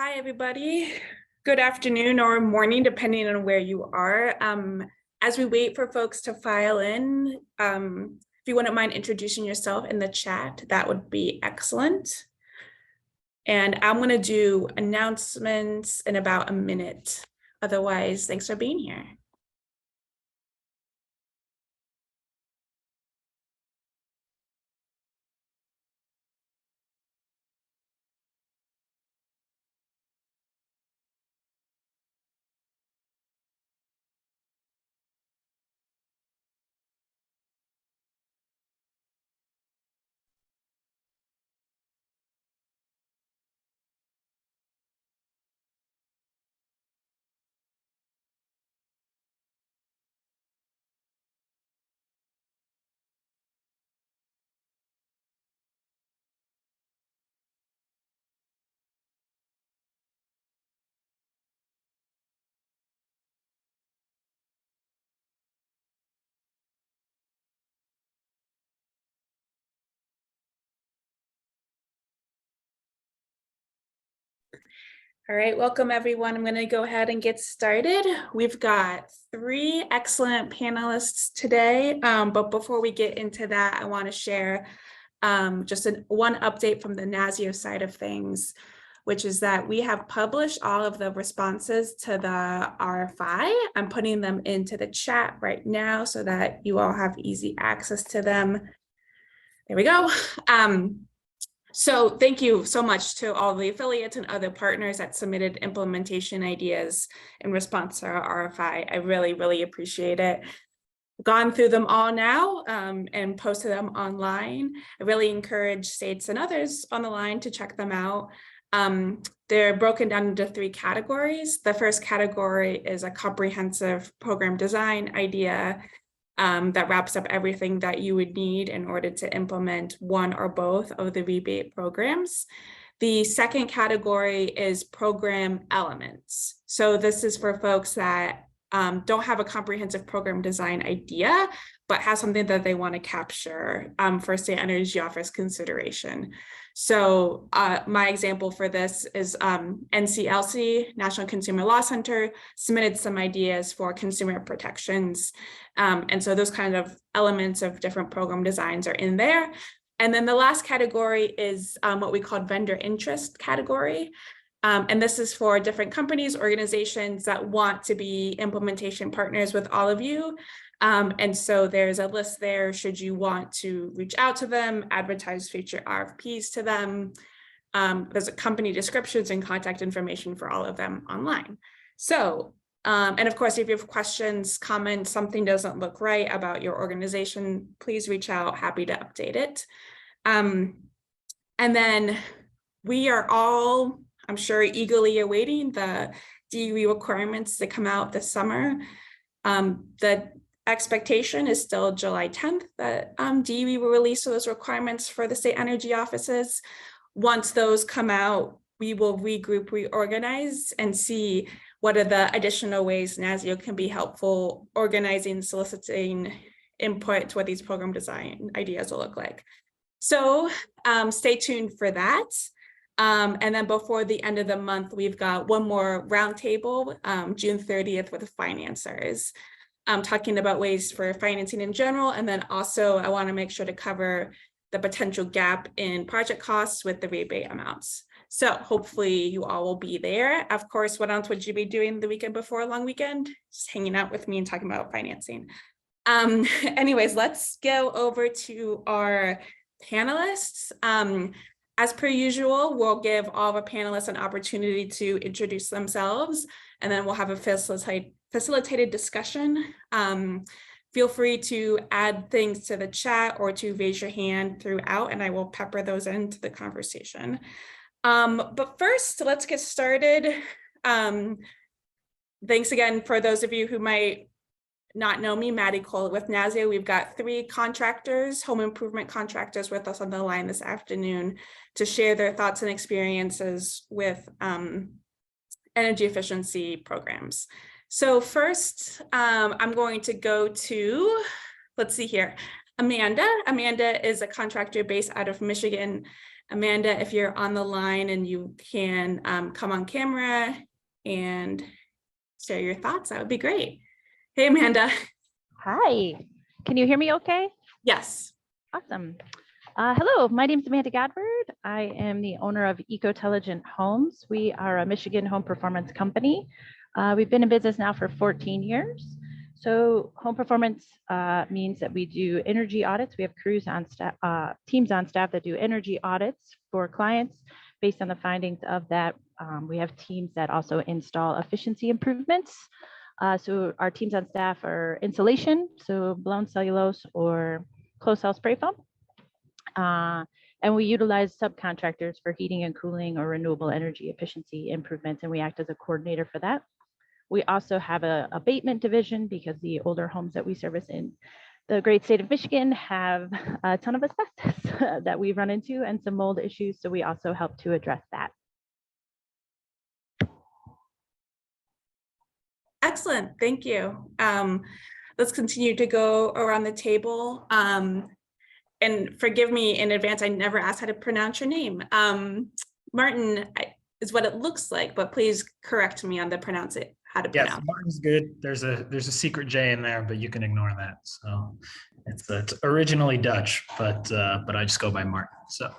Hi, everybody. Good afternoon or morning, depending on where you are. As we wait for folks to file in, if you wouldn't mind introducing yourself in the chat, that would be excellent. And I'm going to do announcements in about a minute. Otherwise, thanks for being here. All right, welcome everyone. I'm going to go ahead and get started. We've got 3 excellent panelists today, but before we get into that, I want to share just one update from the NASEO side of things, which is that we have published all of the responses to the RFI. I'm putting them into the chat right now so that you all have easy access to them. There we go. So thank you so much to all the affiliates and other partners that submitted implementation ideas in response to our RFI. I really, really appreciate it. Gone through them all now and posted them online. I really encourage states and others on the line to check them out. They're broken down into 3 categories. The first category is a comprehensive program design idea that wraps up everything that you would need in order to implement one or both of the rebate programs. The second category is program elements. So this is for folks that don't have a comprehensive program design idea, but have something that they want to capture for State Energy Office consideration. So my example for this is NCLC, National Consumer Law Center, submitted some ideas for consumer protections. And so those kind of elements of different program designs are in there. And then the last category is what we call vendor interest category. And this is for different companies, organizations that want to be implementation partners with all of you. And so there's a list there should you want to reach out to them, advertise future RFPs to them. There's a company descriptions and contact information for all of them online. So, and of course, if you have questions, comments, something doesn't look right about your organization, please reach out, happy to update it. And then we are all, I'm sure, eagerly awaiting the DOE requirements to come out this summer. The expectation is still July 10th that DOE will release those requirements for the state energy offices. Once those come out, we will regroup, reorganize, and see what are the additional ways NASEO can be helpful organizing, soliciting input to what these program design ideas will look like. So stay tuned for that. And then before the end of the month, we've got one more roundtable, June 30th, with the financiers, talking about ways for financing in general. And then also I want to make sure to cover the potential gap in project costs with the rebate amounts. So hopefully you all will be there. Of course, what else would you be doing the weekend before a long weekend? Just hanging out with me and talking about financing. Anyways, let's go over to our panelists. As per usual, we'll give all of our panelists an opportunity to introduce themselves, and then we'll have a facilitated discussion. Feel free to add things to the chat or to raise your hand throughout, and I will pepper those into the conversation. But first, let's get started. Thanks again for those of you who might not know me, Maddie Cole with NASEO. We've got 3 contractors, home improvement contractors with us on the line this afternoon to share their thoughts and experiences with energy efficiency programs. So first, I'm going to go to, let's see here, Amanda. Amanda is a contractor based out of Michigan. Amanda, if you're on the line and you can come on camera and share your thoughts, that would be great. Hey, Amanda. Hi, can you hear me okay? Yes. Awesome. Hello, my name is Amanda Godford. I am the owner of Ecotelligent Homes. We are a Michigan home performance company. We've been in business now for 14 years. So home performance means that we do energy audits. We have crews on staff, teams on staff that do energy audits for clients. Based on the findings of that, we have teams that also install efficiency improvements. So our teams on staff are insulation, so blown cellulose or closed cell spray foam. And we utilize subcontractors for heating and cooling or renewable energy efficiency improvements, and we act as a coordinator for that. We also have an abatement division because the older homes that we service in the great state of Michigan have a ton of asbestos that we run into and some mold issues, so we also help to address that. Excellent, thank you. Let's continue to go around the table. And forgive me in advance, I never asked how to pronounce your name. Martin is what it looks like, but please correct me on how to pronounce it. Yes, Martin's good. There's a secret J in there, but you can ignore that. So it's originally Dutch, but I just go by Martin. So,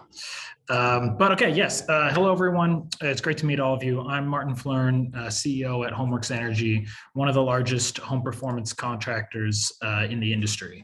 but okay, yes. Hello, everyone. It's great to meet all of you. I'm Martin Flern, CEO at Homeworks Energy, one of the largest home performance contractors in the industry.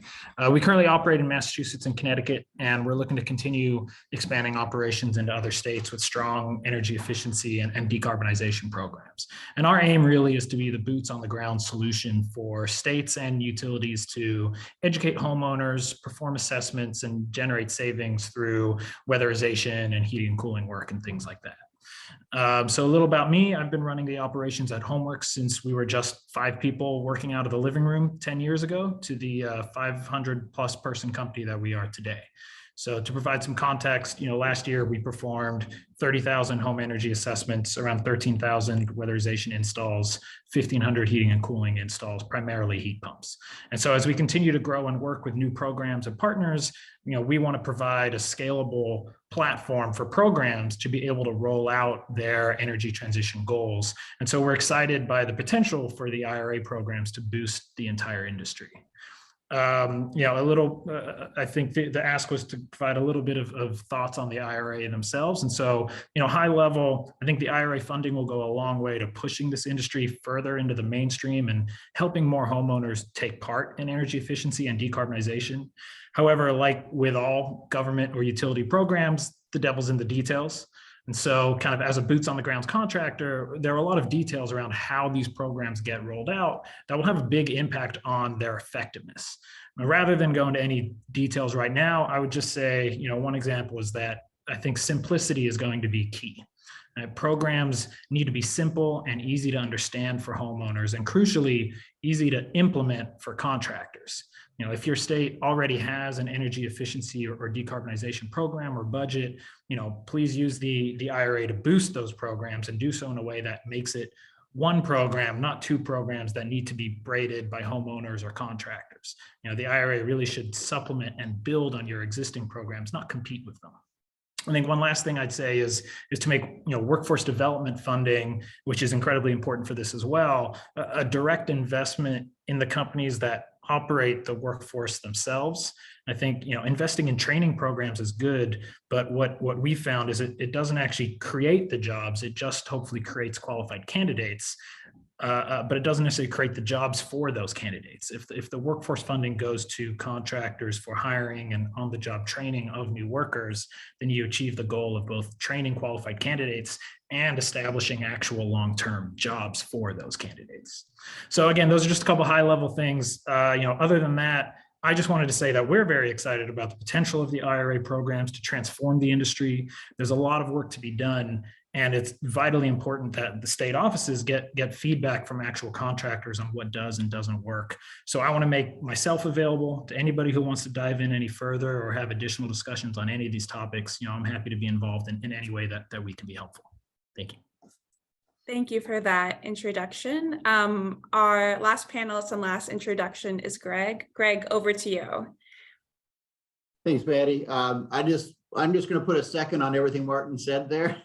We currently operate in Massachusetts and Connecticut, and we're looking to continue expanding operations into other states with strong energy efficiency and decarbonization programs. And our aim really is to be the boots on the ground solution for states and utilities to educate homeowners, perform assessments, and generate savings through weatherization and heating and cooling work and things like that. So a little about me. I've been running the operations at Homeworks since we were just 5 people working out of the living room 10 years ago to the 500 plus person company that we are today. So to provide some context, last year we performed 30,000 home energy assessments, around 13,000 weatherization installs, 1,500 heating and cooling installs, primarily heat pumps. And so as we continue to grow and work with new programs and partners, we want to provide a scalable platform for programs to be able to roll out their energy transition goals. And so we're excited by the potential for the IRA programs to boost the entire industry. I think the ask was to provide a little bit of thoughts on the IRA themselves. And so, high level, I think the IRA funding will go a long way to pushing this industry further into the mainstream and helping more homeowners take part in energy efficiency and decarbonization. However, like with all government or utility programs, the devil's in the details. And so kind of as a boots on the ground contractor, there are a lot of details around how these programs get rolled out that will have a big impact on their effectiveness. Now, rather than go into any details right now, I would just say, one example is that I think simplicity is going to be key. Programs need to be simple and easy to understand for homeowners, and crucially, easy to implement for contractors. If your state already has an energy efficiency or decarbonization program or budget, please use the IRA to boost those programs and do so in a way that makes it one program, not 2 programs that need to be braided by homeowners or contractors. The IRA really should supplement and build on your existing programs, not compete with them. I think one last thing I'd say is to make workforce development funding, which is incredibly important for this as well, a direct investment in the companies that operate the workforce themselves. I think investing in training programs is good, but what we found is it doesn't actually create the jobs. It just hopefully creates qualified candidates. But it doesn't necessarily create the jobs for those candidates. If the workforce funding goes to contractors for hiring and on-the-job training of new workers, then you achieve the goal of both training qualified candidates and establishing actual long-term jobs for those candidates. So again, those are just a couple high-level things. Other than that, I just wanted to say that we're very excited about the potential of the IRA programs to transform the industry. There's a lot of work to be done, and it's vitally important that the state offices get feedback from actual contractors on what does and doesn't work. So I want to make myself available to anybody who wants to dive in any further or have additional discussions on any of these topics. I'm happy to be involved in any way that we can be helpful. Thank you. Thank you for that introduction. Our last panelist and last introduction is Greg. Greg, over to you. Thanks, Maddie. I just I'm just going to put a second on everything Martin said there.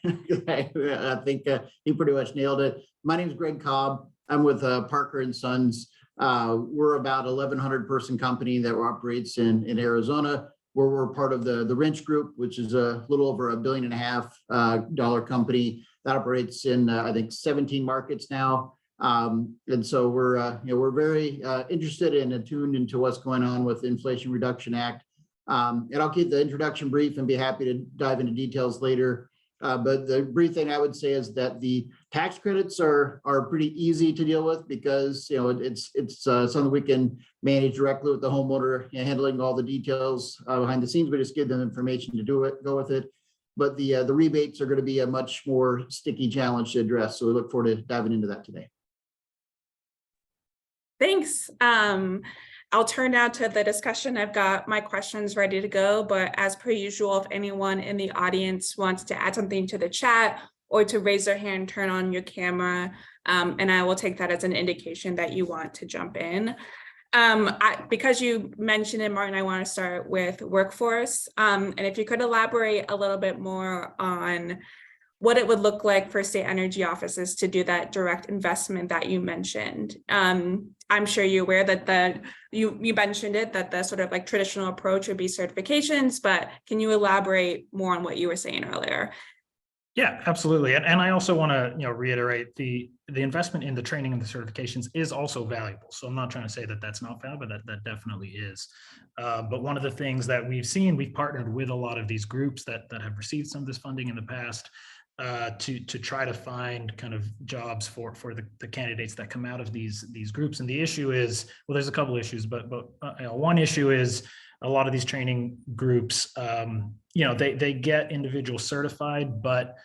I think he pretty much nailed it. My name is Greg Cobb. I'm with Parker and Sons. We're about 1,100 person company that operates in Arizona, where we're part of the Wrench Group, which is a little over $1.5 billion company that operates in I think 17 markets now. And so we're very interested and attuned into what's going on with the Inflation Reduction Act. And I'll keep the introduction brief and be happy to dive into details later. But the brief thing I would say is that the tax credits are pretty easy to deal with because it's something we can manage directly with the homeowner, handling all the details behind the scenes. We just give them information to go with it. But the rebates are going to be a much more sticky challenge to address. So we look forward to diving into that today. Thanks. I'll turn now to the discussion. I've got my questions ready to go, but as per usual, if anyone in the audience wants to add something to the chat or to raise their hand, turn on your camera, and I will take that as an indication that you want to jump in. Because you mentioned it, Martin, I want to start with workforce. And if you could elaborate a little bit more on what it would look like for state energy offices to do that direct investment that you mentioned. I'm sure you're aware that you mentioned it, that the sort of like traditional approach would be certifications, but can you elaborate more on what you were saying earlier? Yeah, absolutely. And I also want to reiterate the investment in the training and the certifications is also valuable. So I'm not trying to say that that's not valuable, but that definitely is. But one of the things that we've seen, we've partnered with a lot of these groups that have received some of this funding in the past to try to find kind of jobs for the candidates that come out of these groups. And the issue is, well, there's a couple issues, but one issue is a lot of these training groups, they get individuals certified, but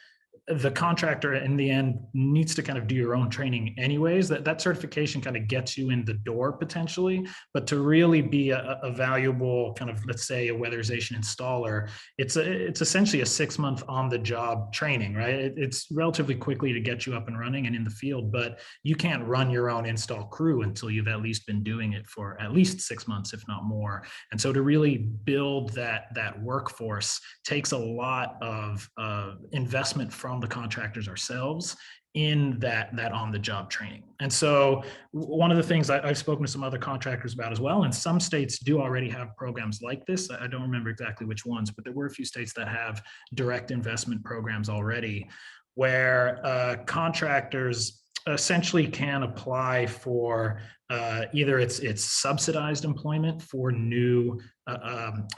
the contractor in the end needs to kind of do your own training anyways. That certification kind of gets you in the door potentially, but to really be a valuable kind of, let's say, a weatherization installer, it's essentially a 6-month on the job training, right? It's relatively quickly to get you up and running and in the field, but you can't run your own install crew until you've at least been doing it for at least 6 months, if not more. And so to really build that workforce takes a lot of investment from the contractors ourselves in that on-the-job training. And so one of the things I've spoken to some other contractors about as well, and some states do already have programs like this. I don't remember exactly which ones, but there were a few states that have direct investment programs already where contractors essentially can apply for either it's subsidized employment for new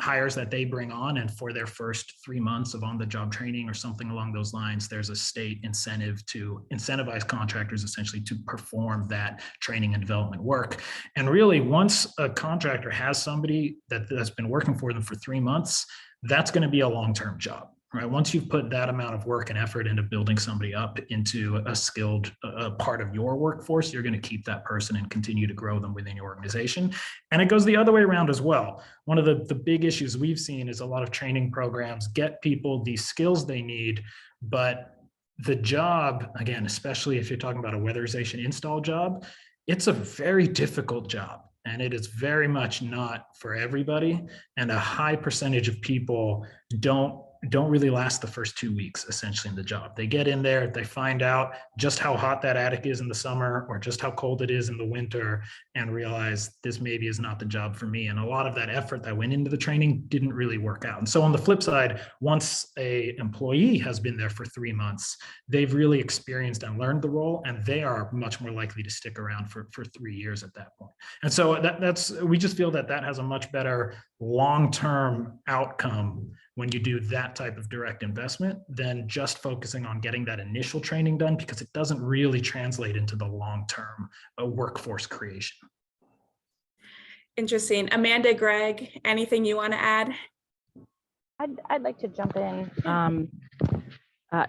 hires that they bring on, and for their first 3 months of on-the-job training or something along those lines, there's a state incentive to incentivize contractors essentially to perform that training and development work. And really, once a contractor has somebody that's been working for them for 3 months, that's going to be a long-term job. Right. Once you've put that amount of work and effort into building somebody up into a skilled part of your workforce, you're going to keep that person and continue to grow them within your organization. And it goes the other way around as well. One of the big issues we've seen is a lot of training programs get people the skills they need, but the job, again, especially if you're talking about a weatherization install job, it's a very difficult job. And it is very much not for everybody. And a high percentage of people don't really last the first 2 weeks essentially in the job. They get in there, they find out just how hot that attic is in the summer or just how cold it is in the winter and realize this maybe is not the job for me. And a lot of that effort that went into the training didn't really work out. And so on the flip side, once an employee has been there for 3 months, they've really experienced and learned the role, and they are much more likely to stick around for 3 years at that point. And so we just feel that has a much better long-term outcome when you do that type of direct investment than just focusing on getting that initial training done, because it doesn't really translate into the long-term workforce creation. Interesting. Amanda, Greg, anything you want to add? I'd like to jump in.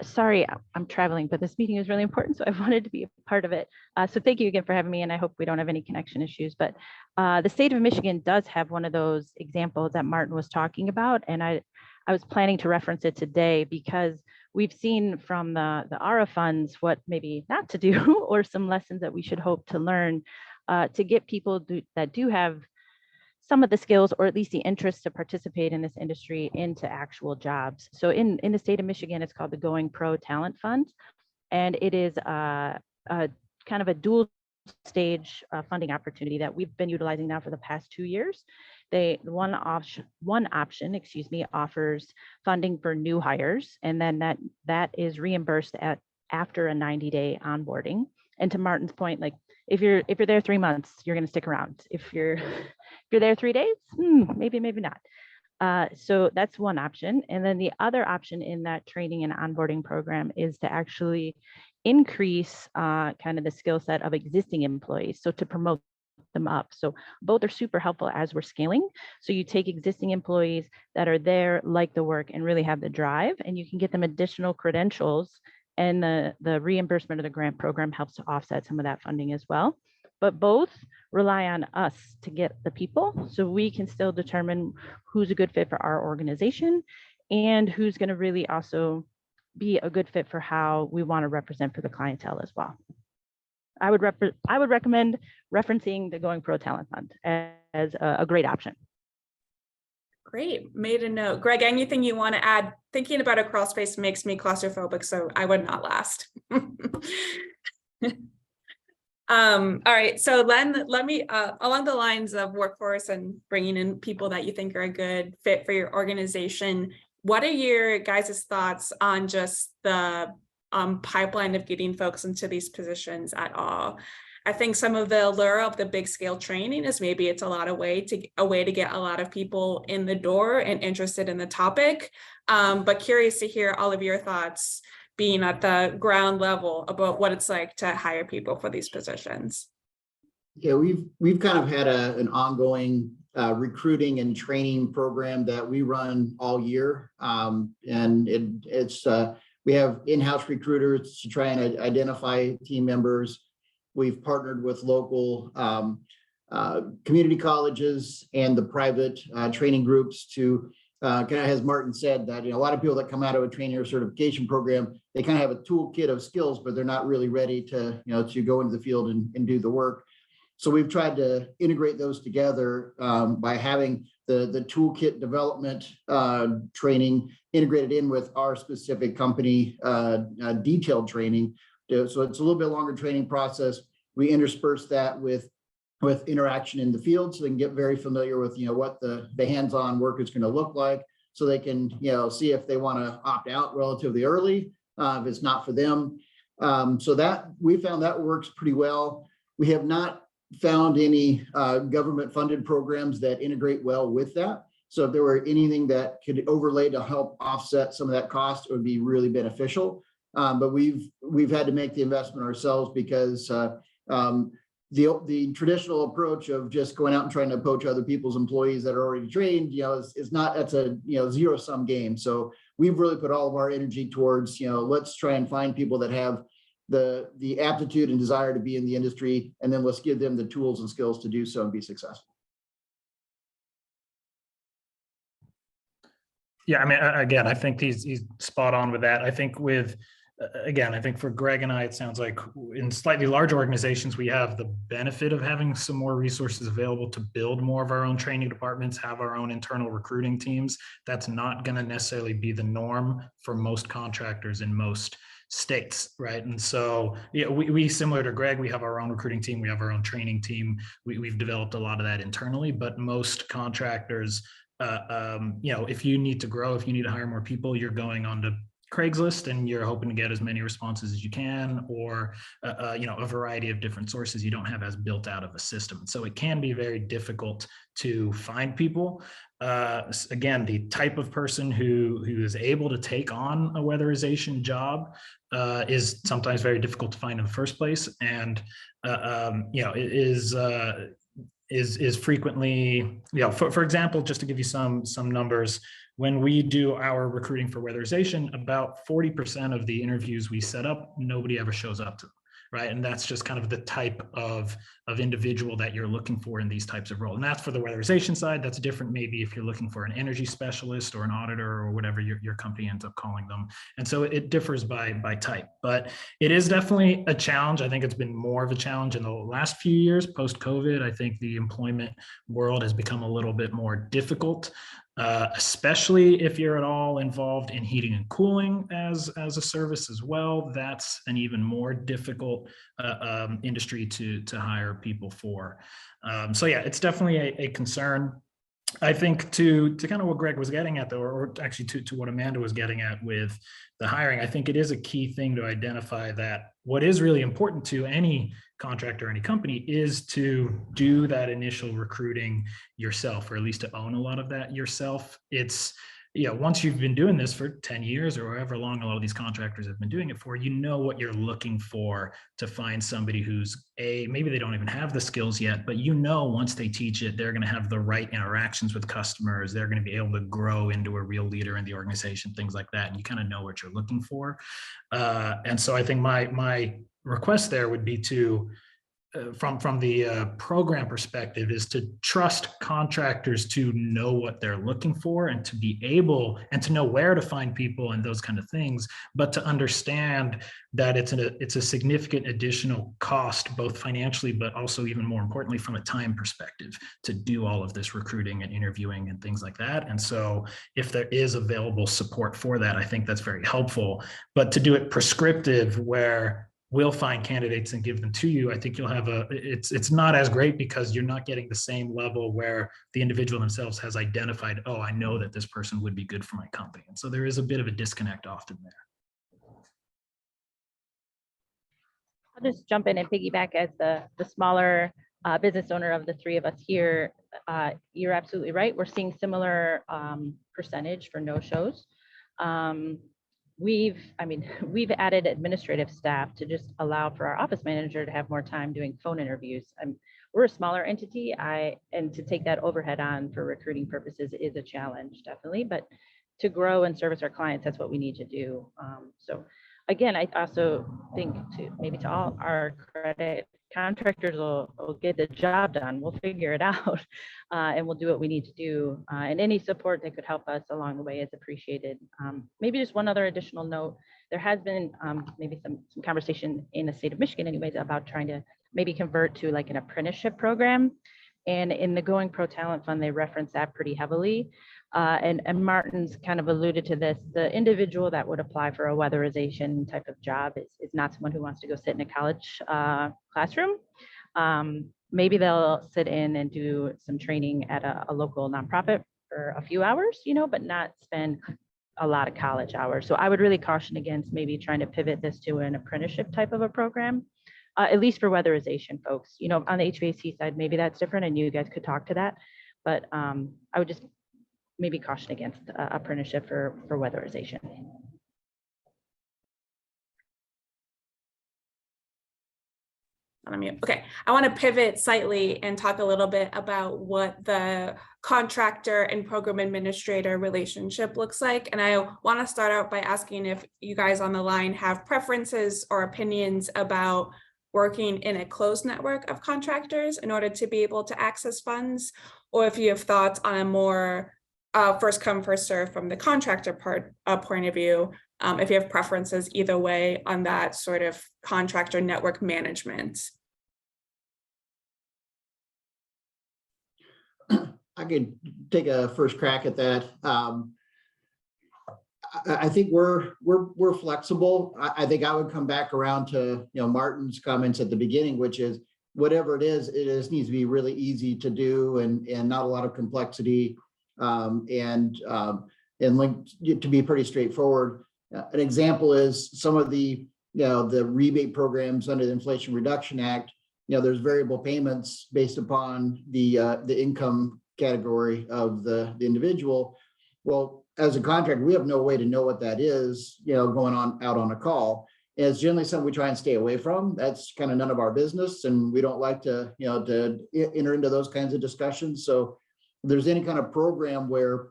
Sorry, I'm traveling, but this meeting is really important, so I wanted to be a part of it. So thank you again for having me, and I hope we don't have any connection issues. But the state of Michigan does have one of those examples that Martin was talking about, and I was planning to reference it today because we've seen from the ARA funds what maybe not to do, or some lessons that we should hope to learn to get people that do have some of the skills, or at least the interest to participate in this industry, into actual jobs. So in the state of Michigan, it's called the Going Pro Talent Fund. And it is a kind of a dual stage funding opportunity that we've been utilizing now for the past 2 years. One option, offers funding for new hires, and then that is reimbursed after a 90-day onboarding. And to Martin's point, like if you're there 3 months, you're going to stick around. If you're there 3 days, maybe not. So that's one option. And then the other option in that training and onboarding program is to actually increase kind of the skill set of existing employees. So to promote them up. So both are super helpful as we're scaling. So you take existing employees that are there, like the work, and really have the drive, and you can get them additional credentials. And the reimbursement of the grant program helps to offset some of that funding as well. But both rely on us to get the people, so we can still determine who's a good fit for our organization and who's going to really also be a good fit for how we want to represent for the clientele as well. I would recommend referencing the Going Pro Talent Fund as a great option. Great, made a note. Greg, anything you want to add? Thinking about a crawl space makes me claustrophobic, so I would not last. All right, so let me, along the lines of workforce and bringing in people that you think are a good fit for your organization, what are your guys' thoughts on just the pipeline of getting folks into these positions at all? I think some of the allure of the big scale training is maybe it's a way to get a lot of people in the door and interested in the topic, but curious to hear all of your thoughts, being at the ground level, about what it's like to hire people for these positions. Yeah, we've kind of had an ongoing recruiting and training program that we run all year, and it's we have in-house recruiters to try and identify team members. We've partnered with local community colleges and the private training groups to kind of, as Martin said, that a lot of people that come out of a training or certification program, they kind of have a toolkit of skills, but they're not really ready to to go into the field and do the work. So we've tried to integrate those together by having the toolkit development training integrated in with our specific company detailed training. So it's a little bit longer training process. We intersperse that with interaction in the field, so they can get very familiar with what the hands-on work is going to look like, so they can see if they want to opt out relatively early if it's not for them. So that we found that works pretty well. We have not found any government funded programs that integrate well with that. So if there were anything that could overlay to help offset some of that cost, it would be really beneficial. But we've had to make the investment ourselves because the traditional approach of just going out and trying to poach other people's employees that are already trained, is not, that's a zero-sum game. So we've really put all of our energy towards let's try and find people that have the aptitude and desire to be in the industry, and then let's give them the tools and skills to do so and be successful. Yeah, I mean, again, I think he's spot on with that. I think I think for Greg and I, it sounds like in slightly larger organizations, we have the benefit of having some more resources available to build more of our own training departments, have our own internal recruiting teams. That's not going to necessarily be the norm for most contractors in most states, right? And so we similar to Greg, we have our own recruiting team, we have our own training team. We've developed a lot of that internally, but most contractors, if you need to grow, if you need to hire more people, you're going on to Craigslist and you're hoping to get as many responses as you can, or a variety of different sources you don't have as built out of a system. So it can be very difficult to find people. Again, the type of person who is able to take on a weatherization job is sometimes very difficult to find in the first place, and it is frequently, for example, just to give you some numbers, when we do our recruiting for weatherization, about 40% of the interviews we set up, nobody ever shows up to them. right? And that's just kind of the type of individual that you're looking for in these types of roles. And that's for the weatherization side. That's different maybe if you're looking for an energy specialist or an auditor or whatever your company ends up calling them. And so it differs by type, but it is definitely a challenge. I think it's been more of a challenge in the last few years post-COVID. I think the employment world has become a little bit more difficult. Especially if you're at all involved in heating and cooling as a service as well. That's an even more difficult industry to hire people for. So yeah, it's definitely a concern. I think to kind of what Greg was getting at, though, or actually to what Amanda was getting at with the hiring, I think it is a key thing to identify that what is really important to any contractor, any company, is to do that initial recruiting yourself, or at least to own a lot of that yourself. It's, once you've been doing this for 10 years or however long a lot of these contractors have been doing it for, you know what you're looking for to find somebody who's maybe they don't even have the skills yet, but once they teach it, they're going to have the right interactions with customers. They're going to be able to grow into a real leader in the organization, things like that. And you kind of know what you're looking for. And so I think my request there would be to, from the program perspective, is to trust contractors to know what they're looking for and to be able and to know where to find people and those kind of things, but to understand that it's a significant additional cost, both financially, but also even more importantly from a time perspective, to do all of this recruiting and interviewing and things like that. And so if there is available support for that, I think that's very helpful. But to do it prescriptive where we'll find candidates and give them to you, I think you'll have it's not as great, because you're not getting the same level where the individual themselves has identified, oh, I know that this person would be good for my company. And so there is a bit of a disconnect often there. I'll just jump in and piggyback as the smaller business owner of the three of us here. You're absolutely right. We're seeing similar percentage for no-shows. We've added administrative staff to just allow for our office manager to have more time doing phone interviews. We're a smaller entity, and to take that overhead on for recruiting purposes is a challenge, definitely, but to grow and service our clients, that's what we need to do. So again, I also think to all our credit, contractors will get the job done. We'll figure it out, and we'll do what we need to do. And any support that could help us along the way is appreciated. Maybe just one other additional note: there has been maybe some conversation in the state of Michigan, anyways, about trying to maybe convert to like an apprenticeship program. And in the Going Pro Talent Fund, they reference that pretty heavily. And Martin's kind of alluded to this. The individual that would apply for a weatherization type of job is not someone who wants to go sit in a college classroom. Maybe they'll sit in and do some training at a local nonprofit for a few hours, but not spend a lot of college hours. So I would really caution against maybe trying to pivot this to an apprenticeship type of a program, at least for weatherization folks. On the HVAC side, maybe that's different, and you guys could talk to that. But I would just maybe caution against apprenticeship for weatherization. Okay, I want to pivot slightly and talk a little bit about what the contractor and program administrator relationship looks like. And I want to start out by asking if you guys on the line have preferences or opinions about working in a closed network of contractors in order to be able to access funds, or if you have thoughts on a more first come, first serve from the contractor point of view, if you have preferences either way on that sort of contractor network management. I could take a first crack at that. I think we're flexible. I think I would come back around to Martin's comments at the beginning, which is whatever it is needs to be really easy to do and not a lot of complexity, and linked to be pretty straightforward. An example is some of the the rebate programs under the Inflation Reduction Act. There's variable payments based upon the income category of the individual. Well, as a contractor, we have no way to know what that is, going on out on a call. And it's generally something we try and stay away from. That's kind of none of our business, and we don't like to, to enter into those kinds of discussions. So if there's any kind of program where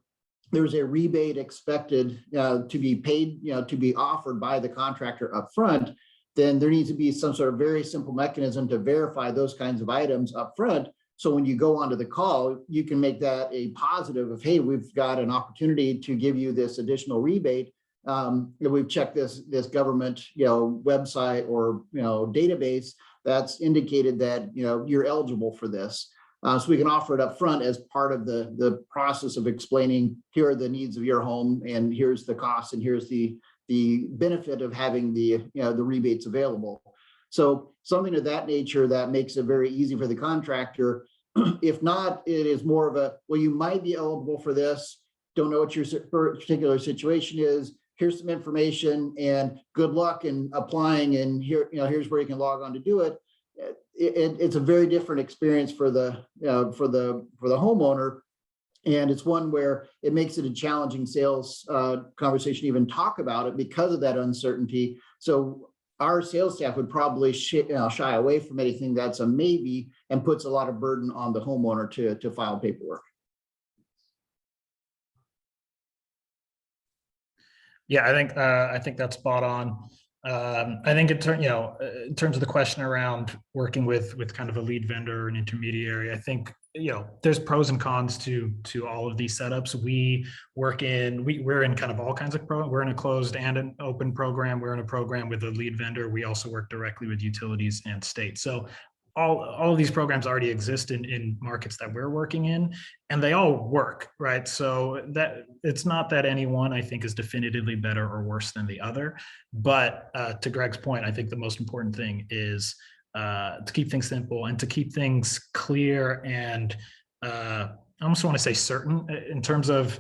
there's a rebate expected to be paid, to be offered by the contractor up front, then there needs to be some sort of very simple mechanism to verify those kinds of items up front. So when you go onto the call, you can make that a positive of, hey, we've got an opportunity to give you this additional rebate. We've checked this government, website or, database that's indicated that, you're eligible for this. So we can offer it up front as part of the process of explaining, here are the needs of your home, and here's the cost, and here's the benefit of having the rebates available. So something of that nature that makes it very easy for the contractor. If not, it is more of a, well, you might be eligible for this. Don't know what your particular situation is. Here's some information, and good luck in applying. And here, here's where you can log on to do it. It's a very different experience for the homeowner, and it's one where it makes it a challenging sales conversation to even talk about it because of that uncertainty. So our sales staff would probably shy away from anything that's a maybe, and puts a lot of burden on the homeowner to file paperwork. Yeah, I think that's spot on. I think in terms of the question around working with kind of a lead vendor or an intermediary, I think there's pros and cons to all of these setups. We're in kind of all kinds of we're in a closed and an open program. We're in a program with a lead vendor. We also work directly with utilities and states. So all of these programs already exist in markets that we're working in, and they all work, right? So that it's not that any one, I think, is definitively better or worse than the other. But to Greg's point, I think the most important thing is to keep things simple and to keep things clear and I almost want to say certain in terms of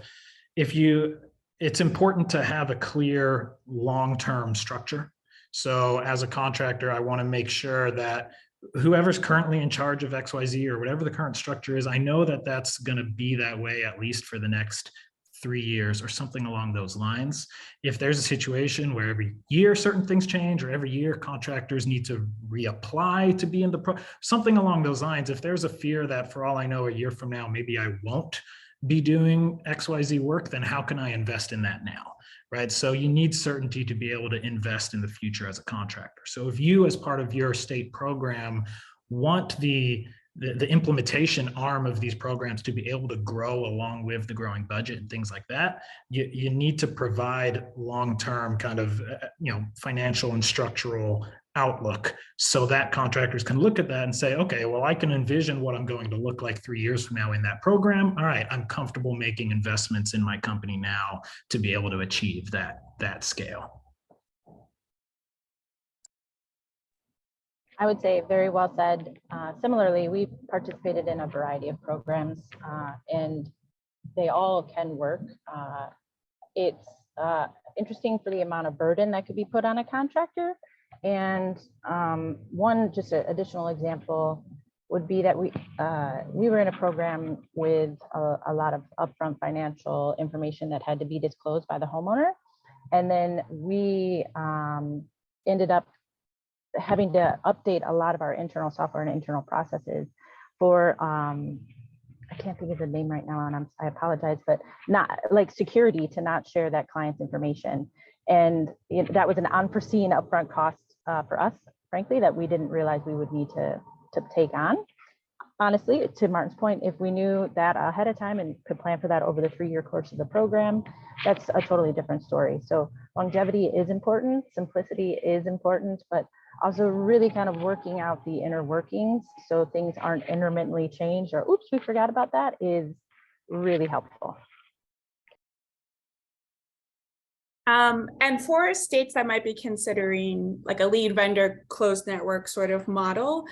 it's important to have a clear long-term structure. So as a contractor, I want to make sure that whoever's currently in charge of XYZ or whatever the current structure is, I know that that's going to be that way at least for the next 3 years or something along those lines. If there's a situation where every year certain things change, or every year contractors need to reapply to be in something along those lines, if there's a fear that for all I know, a year from now, maybe I won't be doing XYZ work, then how can I invest in that now? Right. So you need certainty to be able to invest in the future as a contractor. So if you, as part of your state program, want the implementation arm of these programs to be able to grow along with the growing budget and things like that, you need to provide long-term kind of financial and structural outlook so that contractors can look at that and say, okay, well, I can envision what I'm going to look like 3 years from now in that program. All right, I'm comfortable making investments in my company now to be able to achieve that scale. I would say very well said. Similarly, we've participated in a variety of programs and they all can work. It's interesting for the amount of burden that could be put on a contractor. And one just an additional example would be that we were in a program with a lot of upfront financial information that had to be disclosed by the homeowner. And then we ended up having to update a lot of our internal software and internal processes for, I can't think of the name right now, and I apologize, but not like security to not share that client's information. And that was an unforeseen upfront cost for us, frankly, that we didn't realize we would need to take on. Honestly, to Martin's point, if we knew that ahead of time and could plan for that over the 3-year course of the program, that's a totally different story. So longevity is important, simplicity is important, but also really kind of working out the inner workings so things aren't intermittently changed or oops, we forgot about that is really helpful. And for states that might be considering like a lead vendor closed network sort of model,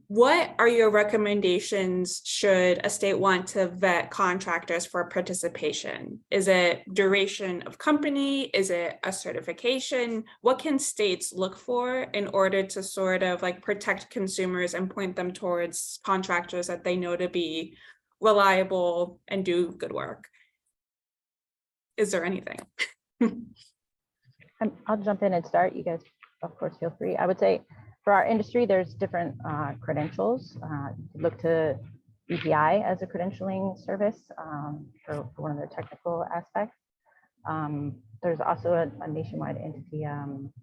what are your recommendations should a state want to vet contractors for participation? Is it duration of company? Is it a certification? What can states look for in order to sort of like protect consumers and point them towards contractors that they know to be reliable and do good work? Is there anything? I'll jump in and start. You guys, of course, feel free. I would say for our industry, there's different credentials. Look to EPI as a credentialing service for one of their technical aspects. There's also a nationwide entity,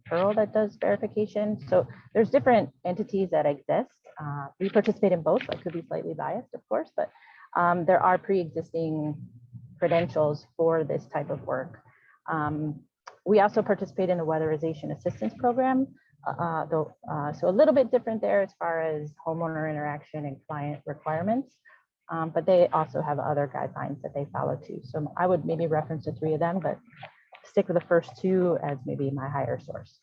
Pearl, that does verification. So there's different entities that exist. We participate in both. I could be slightly biased, of course, but there are pre-existing credentials for this type of work. We also participate in the weatherization assistance program, so a little bit different there as far as homeowner interaction and client requirements, but they also have other guidelines that they follow too. So I would maybe reference the three of them, but stick with the first two as maybe my higher source.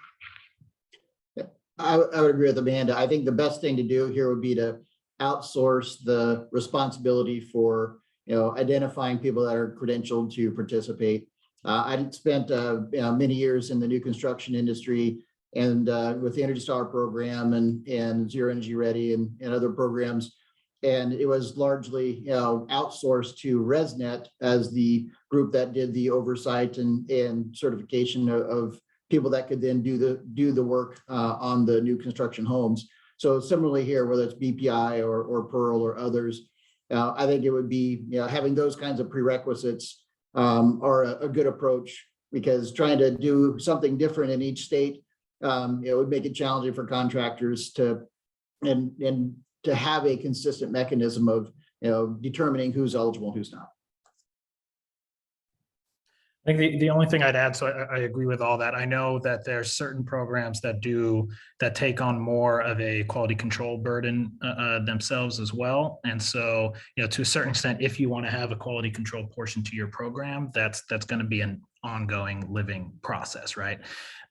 I would agree with Amanda. I think the best thing to do here would be to outsource the responsibility for identifying people that are credentialed to participate. I spent many years in the new construction industry and with the Energy Star program and Zero Energy Ready and other programs. And it was largely outsourced to ResNet as the group that did the oversight and certification of people that could then do the work on the new construction homes. So similarly here, whether it's BPI or Pearl or others, I think it would be having those kinds of prerequisites are a good approach, because trying to do something different in each state, it would make it challenging for contractors to have a consistent mechanism of determining who's eligible and who's not. I think the only thing I'd add, so I agree with all that. I know that there are certain programs that take on more of a quality control burden themselves as well. And so, to a certain extent, if you want to have a quality control portion to your program, that's going to be an ongoing living process, right?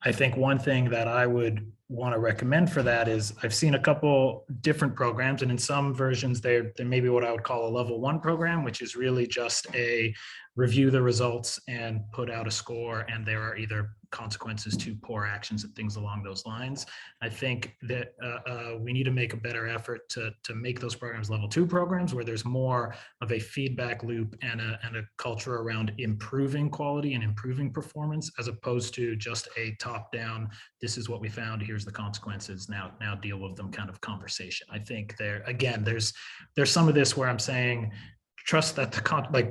I think one thing that I would want to recommend for that is I've seen a couple different programs, and in some versions there may be what I would call a level 1 program, which is really just a review the results and put out a score, and there are either consequences to poor actions and things along those lines. I think that we need to make a better effort to make those programs level 2 programs, where there's more of a feedback loop and a culture around improving quality and improving performance, as opposed to just a top down, this is what we found, here's the consequences, now deal with them kind of conversation. I think there's some of this where I'm saying, trust that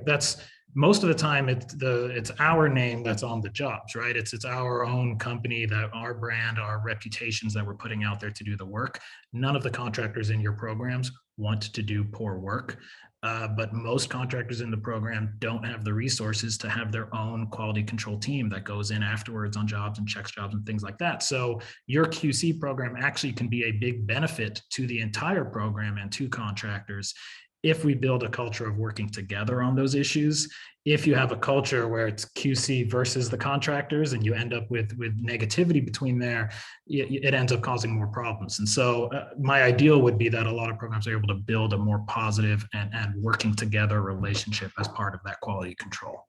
that's most of the time it's our name that's on the jobs, right? It's our own company, that our brand, our reputations that we're putting out there to do the work. None of the contractors in your programs want to do poor work, but most contractors in the program don't have the resources to have their own quality control team that goes in afterwards on jobs and checks jobs and things like that. So your QC program actually can be a big benefit to the entire program and to contractors if we build a culture of working together on those issues. If you have a culture where it's QC versus the contractors and you end up with negativity between there, it ends up causing more problems. And so my ideal would be that a lot of programs are able to build a more positive and working together relationship as part of that quality control.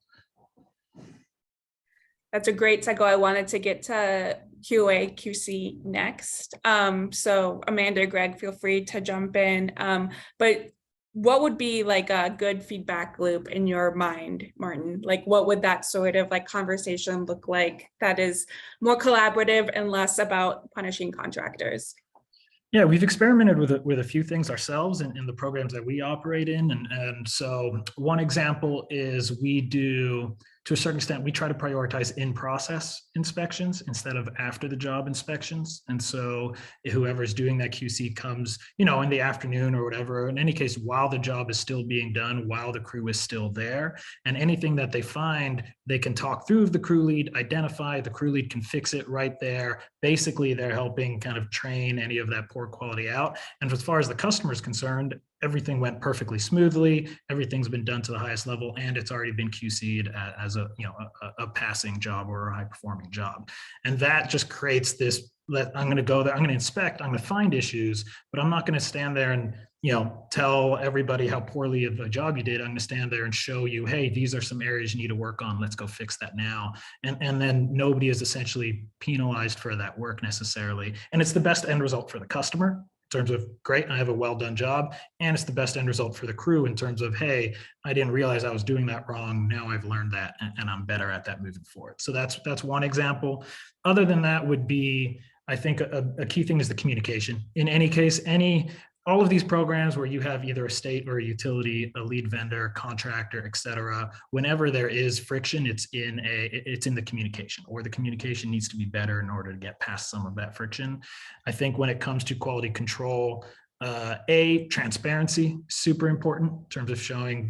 That's a great segue. I wanted to get to QA, QC next. So Amanda, Greg, feel free to jump in. But what would be like a good feedback loop in your mind, Martin? Like, what would that sort of like conversation look like that is more collaborative and less about punishing contractors? Yeah, we've experimented with a few things ourselves in the programs that we operate in. And so one example is we do, to a certain extent, we try to prioritize in-process inspections instead of after the job inspections. And so whoever's doing that QC comes, in the afternoon or whatever, in any case, while the job is still being done, while the crew is still there, and anything that they find, they can talk through the crew lead, identify, the crew lead can fix it right there. Basically, they're helping kind of train any of that poor quality out. And as far as the customer is concerned, everything went perfectly smoothly. Everything's been done to the highest level, and it's already been QC'd as a passing job or a high performing job. And that just creates this, I'm going to go there, I'm going to inspect, I'm going to find issues, but I'm not going to stand there and tell everybody how poorly of a job you did. I'm going to stand there and show you, hey, these are some areas you need to work on. Let's go fix that now. And then nobody is essentially penalized for that work necessarily. And it's the best end result for the customer in terms of, great, I have a well done job. And it's the best end result for the crew in terms of, hey, I didn't realize I was doing that wrong. Now I've learned that and I'm better at that moving forward. So that's one example. Other than that would be, I think a key thing is the communication. In any case, any all of these programs where you have either a state or a utility, a lead vendor, contractor, et cetera, whenever there is friction, it's in the communication, or the communication needs to be better in order to get past some of that friction. I think when it comes to quality control, transparency, super important in terms of showing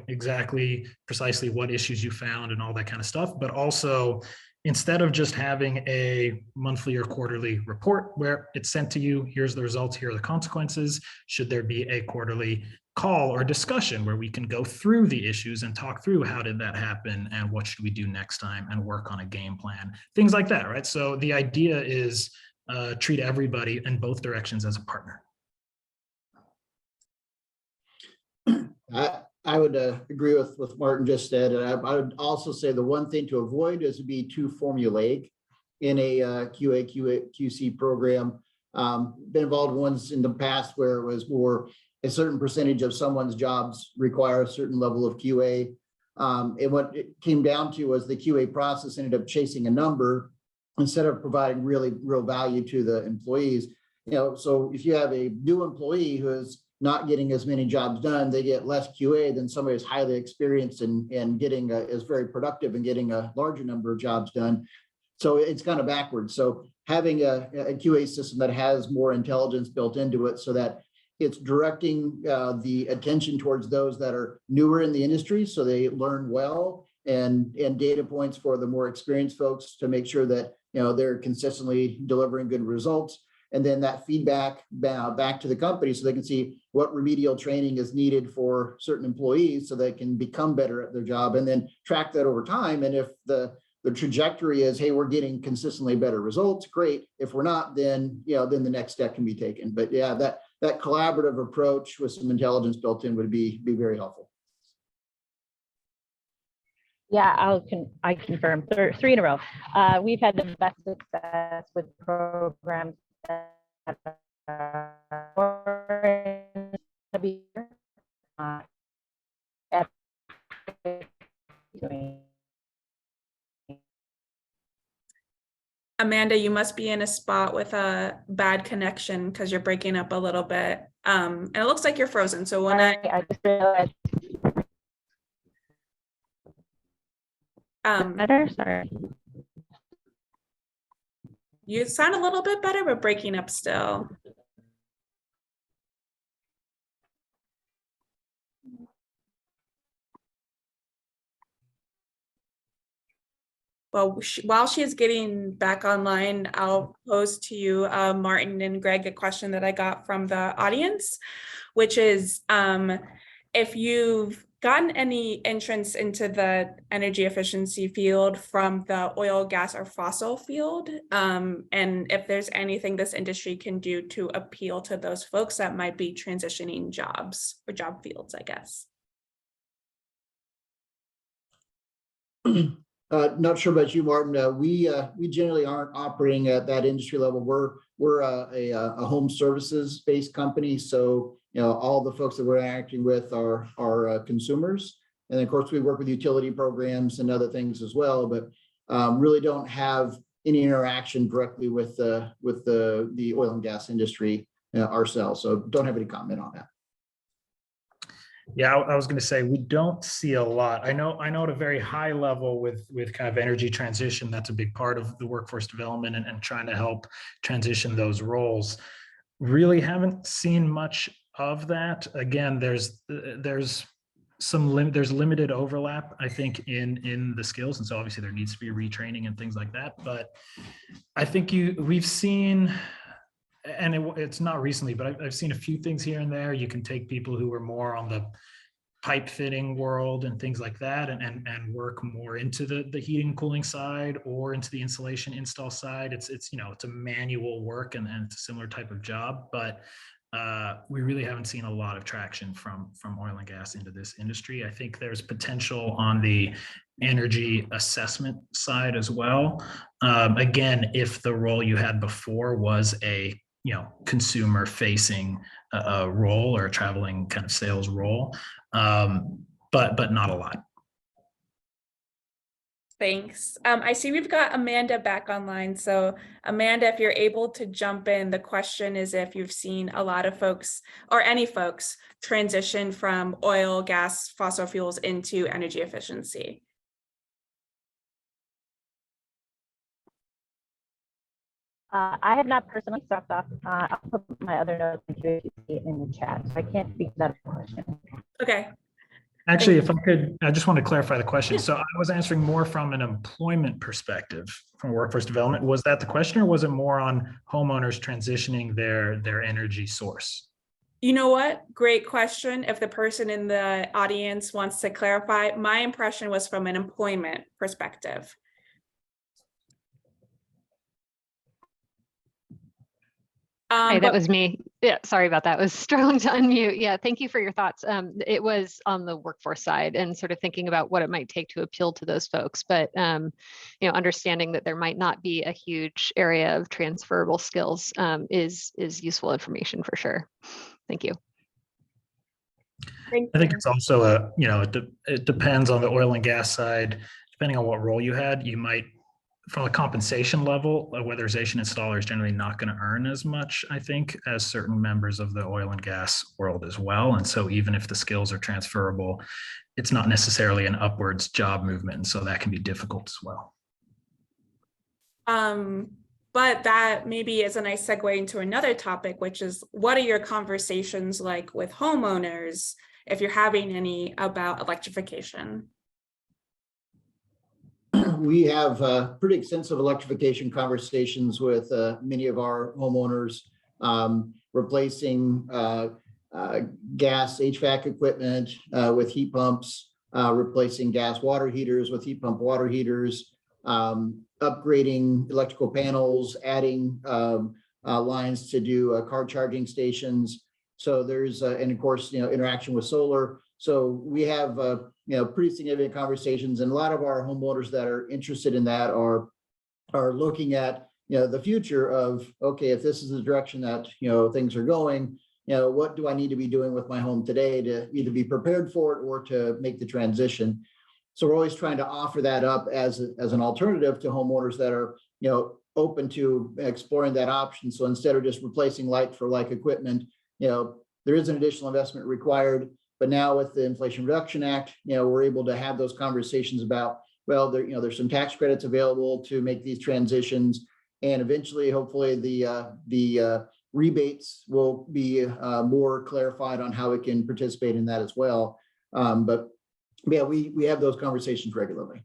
exactly precisely what issues you found and all that kind of stuff, but also instead of just having a monthly or quarterly report where it's sent to you, here's the results, here are the consequences, should there be a quarterly call or discussion where we can go through the issues and talk through how did that happen and what should we do next time and work on a game plan, things like that, right? So the idea is treat everybody in both directions as a partner. I would agree with what Martin just said. And I would also say the one thing to avoid is to be too formulaic in a QC program. Been involved once in the past where it was more a certain percentage of someone's jobs require a certain level of QA. And what it came down to was the QA process ended up chasing a number instead of providing real value to the employees. So if you have a new employee who is not getting as many jobs done, they get less QA than somebody who's highly experienced and getting is very productive and getting a larger number of jobs done. So it's kind of backwards. So having a QA system that has more intelligence built into it so that it's directing the attention towards those that are newer in the industry so they learn well, and data points for the more experienced folks to make sure that they're consistently delivering good results. And then that feedback back to the company so they can see what remedial training is needed for certain employees so they can become better at their job, and then track that over time. And if the trajectory is, hey, we're getting consistently better results, great. If we're not, then then the next step can be taken. But yeah, that collaborative approach with some intelligence built in would be very helpful. Yeah, I confirm 3 in a row. We've had the best success with programs that are Amanda, you must be in a spot with a bad connection because you're breaking up a little bit. And it looks like you're frozen. So when I just realized better, sorry. You sound a little bit better, but breaking up still. Well, while she is getting back online, I'll pose to you, Martin and Greg, a question that I got from the audience, which is if you've gotten any entrance into the energy efficiency field from the oil, gas, or fossil field, and if there's anything this industry can do to appeal to those folks that might be transitioning jobs or job fields, I guess. Not sure about you, Martin. We generally aren't operating at that industry level. We're a home services based company, so all the folks that we're acting with are consumers, and then of course we work with utility programs and other things as well, but really don't have any interaction directly with the oil and gas industry ourselves. So don't have any comment on that. Yeah, I was going to say we don't see a lot. I know at a very high level with kind of energy transition, that's a big part of the workforce development and trying to help transition those roles. Really haven't seen much of that. Again, there's limited overlap, I think, in the skills, and so obviously there needs to be retraining and things like that. But I think we've seen. And it's not recently, but I've seen a few things here and there. You can take people who are more on the pipe fitting world and things like that and work more into the heating and cooling side or into the insulation install side. It's a manual work and it's a similar type of job, but we really haven't seen a lot of traction from oil and gas into this industry. I think there's potential on the energy assessment side as well. Again, if the role you had before was a consumer facing role or a traveling kind of sales role, but not a lot. Thanks. I see we've got Amanda back online. So Amanda, if you're able to jump in, the question is if you've seen a lot of folks or any folks transition from oil, gas, fossil fuels into energy efficiency. I have not personally stopped off. I'll put my other notes in the chat, so I can't speak to that question. Okay. Actually, if I could, I just want to clarify the question. So I was answering more from an employment perspective, from workforce development. Was that the question, or was it more on homeowners transitioning their energy source? You know what? Great question. If the person in the audience wants to clarify, my impression was from an employment perspective. Hey, that was me. Yeah, sorry about that. I was struggling to unmute. Yeah, thank you for your thoughts. It was on the workforce side and sort of thinking about what it might take to appeal to those folks. But understanding that there might not be a huge area of transferable skills is useful information for sure. Thank you. Thank I think you. it's also it depends on the oil and gas side. Depending on what role you had, you might, from a compensation level, a weatherization installer is generally not going to earn as much, I think, as certain members of the oil and gas world as well. And so even if the skills are transferable, it's not necessarily an upwards job movement. And so that can be difficult as well. But that maybe is a nice segue into another topic, which is what are your conversations like with homeowners, if you're having any, about electrification? We have pretty extensive electrification conversations with many of our homeowners, replacing gas HVAC equipment with heat pumps, replacing gas water heaters with heat pump water heaters, upgrading electrical panels, adding lines to do car charging stations. So there's, and of course, interaction with solar. So we have, pretty significant conversations, and a lot of our homeowners that are interested in that are looking at, the future of, okay, if this is the direction that, things are going, what do I need to be doing with my home today to either be prepared for it or to make the transition? So we're always trying to offer that up as an alternative to homeowners that are, open to exploring that option. So instead of just replacing like for like equipment, there is an additional investment required. But now with the Inflation Reduction Act, we're able to have those conversations about, well, there's some tax credits available to make these transitions, and eventually, hopefully, the rebates will be more clarified on how it can participate in that as well. But yeah, we have those conversations regularly.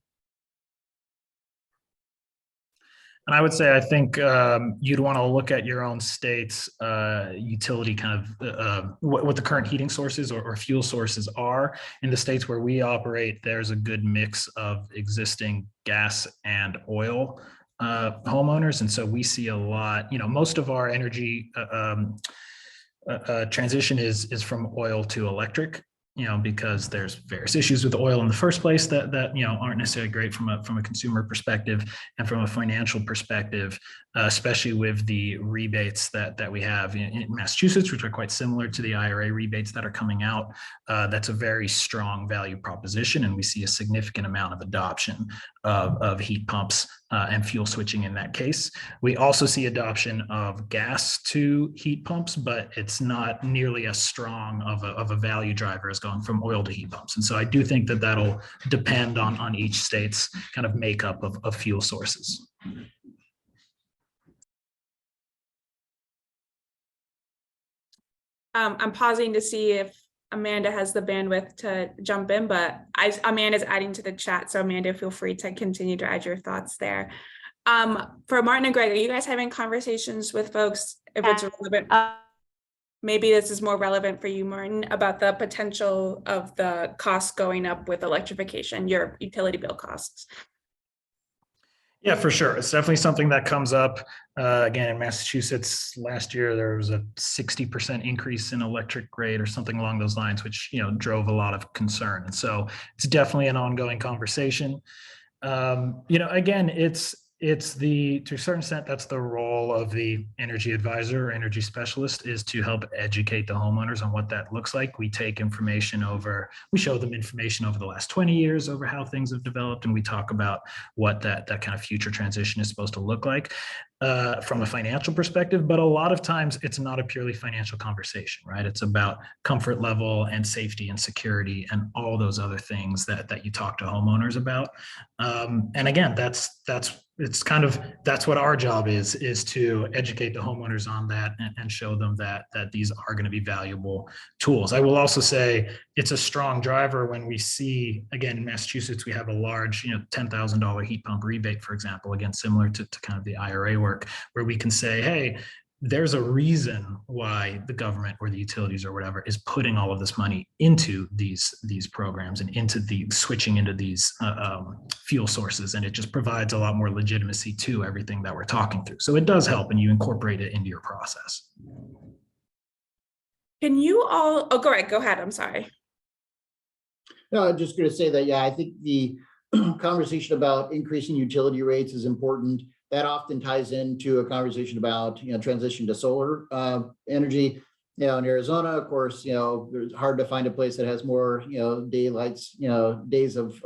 And I would say, I think you'd want to look at your own state's utility, kind of what the current heating sources or fuel sources are. In the states where we operate, there's a good mix of existing gas and oil homeowners. And so we see a lot, most of our energy transition is from oil to electric. Because there's various issues with oil in the first place that aren't necessarily great from a consumer perspective and from a financial perspective, especially with the rebates that we have in Massachusetts, which are quite similar to the IRA rebates that are coming out. That's a very strong value proposition, and we see a significant amount of adoption of heat pumps and fuel switching in that case. We also see adoption of gas to heat pumps, but it's not nearly as strong of a value driver as going from oil to heat pumps. And so I do think that that'll depend on each state's kind of makeup of fuel sources. I'm pausing to see if Amanda has the bandwidth to jump in, but Amanda's adding to the chat. So Amanda, feel free to continue to add your thoughts there. For Martin and Greg, are you guys having conversations with folks, if it's relevant? Maybe this is more relevant for you, Martin, about the potential of the costs going up with electrification, your utility bill costs. Yeah, for sure. It's definitely something that comes up. Again, in Massachusetts last year, there was a 60% increase in electric rate or something along those lines, which drove a lot of concern. And so it's definitely an ongoing conversation. Again, To a certain extent, that's the role of the energy advisor or energy specialist, is to help educate the homeowners on what that looks like. We show them information over the last 20 years over how things have developed, and we talk about what that kind of future transition is supposed to look like from a financial perspective. But a lot of times it's not a purely financial conversation, right? It's about comfort level and safety and security and all those other things that you talk to homeowners about. And again, that's what our job is to educate the homeowners on that and show them that these are going to be valuable tools. I will also say it's a strong driver when we see, again, in Massachusetts, we have a large, $10,000 heat pump rebate, for example, again, similar to kind of the IRA work, where we can say, hey, there's a reason why the government or the utilities or whatever is putting all of this money into these programs and into the switching into these fuel sources. And it just provides a lot more legitimacy to everything that we're talking through. So it does help, and you incorporate it into your process. Can you all, go ahead, I'm sorry. No, I'm just going to say that, yeah, I think the conversation about increasing utility rates is important. That often ties into a conversation about, transition to solar energy. In Arizona, of course, it's hard to find a place that has more, daylights, days of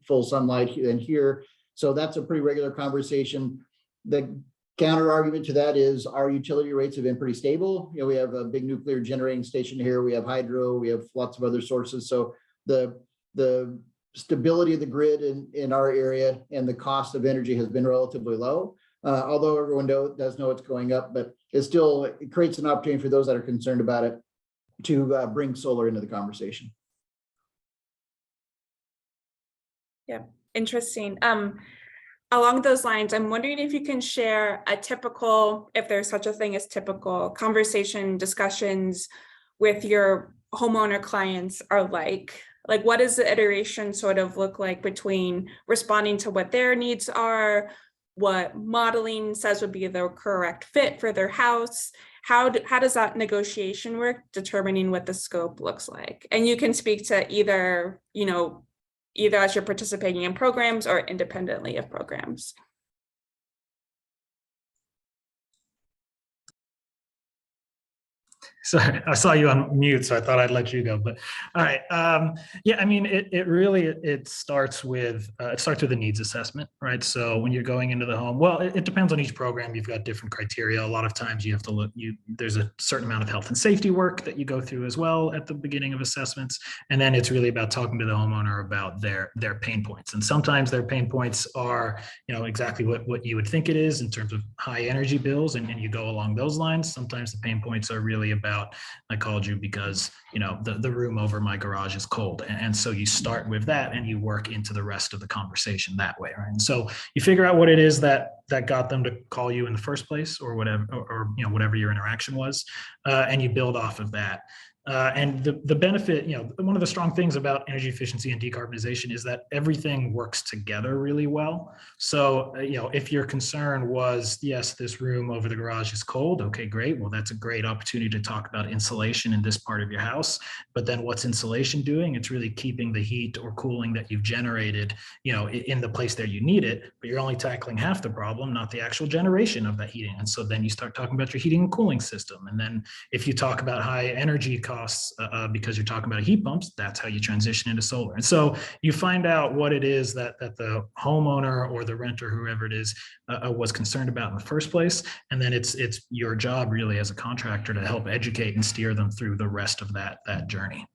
full sunlight than here. So that's a pretty regular conversation. The counter argument to that is our utility rates have been pretty stable. We have a big nuclear generating station here. We have hydro. We have lots of other sources. So the stability of the grid in our area and the cost of energy has been relatively low, although everyone does know it's going up, but it creates an opportunity for those that are concerned about it to bring solar into the conversation. Yeah, interesting. Along those lines, I'm wondering if you can share a typical, if there's such a thing as typical discussions with your homeowner clients are like what does the iteration sort of look like between responding to what their needs are, what modeling says would be the correct fit for their house? How does that negotiation work, determining what the scope looks like? And you can speak to either as you're participating in programs or independently of programs. Sorry, I saw you on mute, so I thought I'd let you go. But all right, yeah, I mean, it starts with the needs assessment, right? So when you're going into the home, well, it depends on each program. You've got different criteria. A lot of times you have to look. There's a certain amount of health and safety work that you go through as well at the beginning of assessments, and then it's really about talking to the homeowner about their pain points. And sometimes their pain points are, exactly what you would think it is in terms of high energy bills, and you go along those lines. Sometimes the pain points are really about, I called you because the room over my garage is cold, and so you start with that and you work into the rest of the conversation that way, right? And so you figure out what it is that got them to call you in the first place, or whatever, or whatever your interaction was, and you build off of that. And the benefit, one of the strong things about energy efficiency and decarbonization is that everything works together really well. So, if your concern was, yes, this room over the garage is cold, okay, great. Well, that's a great opportunity to talk about insulation in this part of your house. But then what's insulation doing? It's really keeping the heat or cooling that you've generated, in the place there you need it, but you're only tackling half the problem, not the actual generation of that heating. And so then you start talking about your heating and cooling system. And then if you talk about high energy costs, because you're talking about heat pumps, that's how you transition into solar. And so you find out what it is that the homeowner or the renter, whoever it is, was concerned about in the first place. And then it's your job really as a contractor to help educate and steer them through the rest of that journey.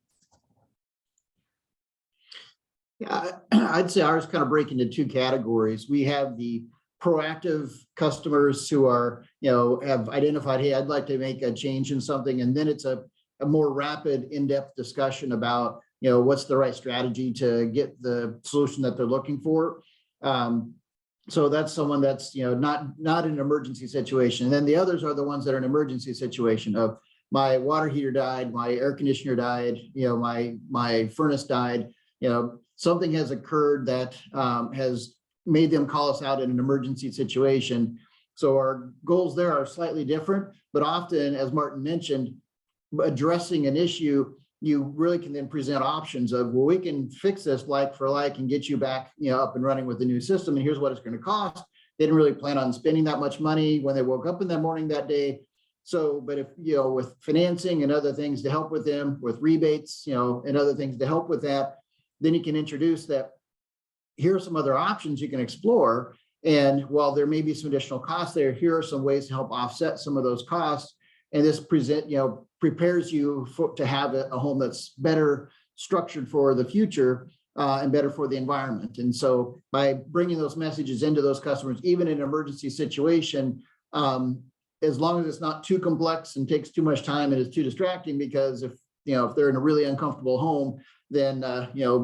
Yeah, I'd say ours kind of break into two categories. We have the proactive customers who are, have identified, hey, I'd like to make a change in something. And then it's a more rapid, in-depth discussion about, what's the right strategy to get the solution that they're looking for. So that's someone that's, not in an emergency situation. And then the others are the ones that are in an emergency situation of my water heater died, my air conditioner died, my furnace died, something has occurred that has made them call us out in an emergency situation. So our goals there are slightly different, but often, as Martin mentioned, addressing an issue, you really can then present options of, well, we can fix this like for like and get you back, up and running with the new system. And here's what it's going to cost. they didn't really plan on spending that much money when they woke up in the morning that day. So, but if, with financing and other things to help with them, with rebates, and other things to help with that, then you can introduce that. Here are some other options you can explore. And while there may be some additional costs there, here are some ways to help offset some of those costs. And this prepares you to have a home that's better structured for the future and better for the environment. And so by bringing those messages into those customers, even in an emergency situation, as long as it's not too complex and takes too much time and is too distracting, because if they're in a really uncomfortable home, then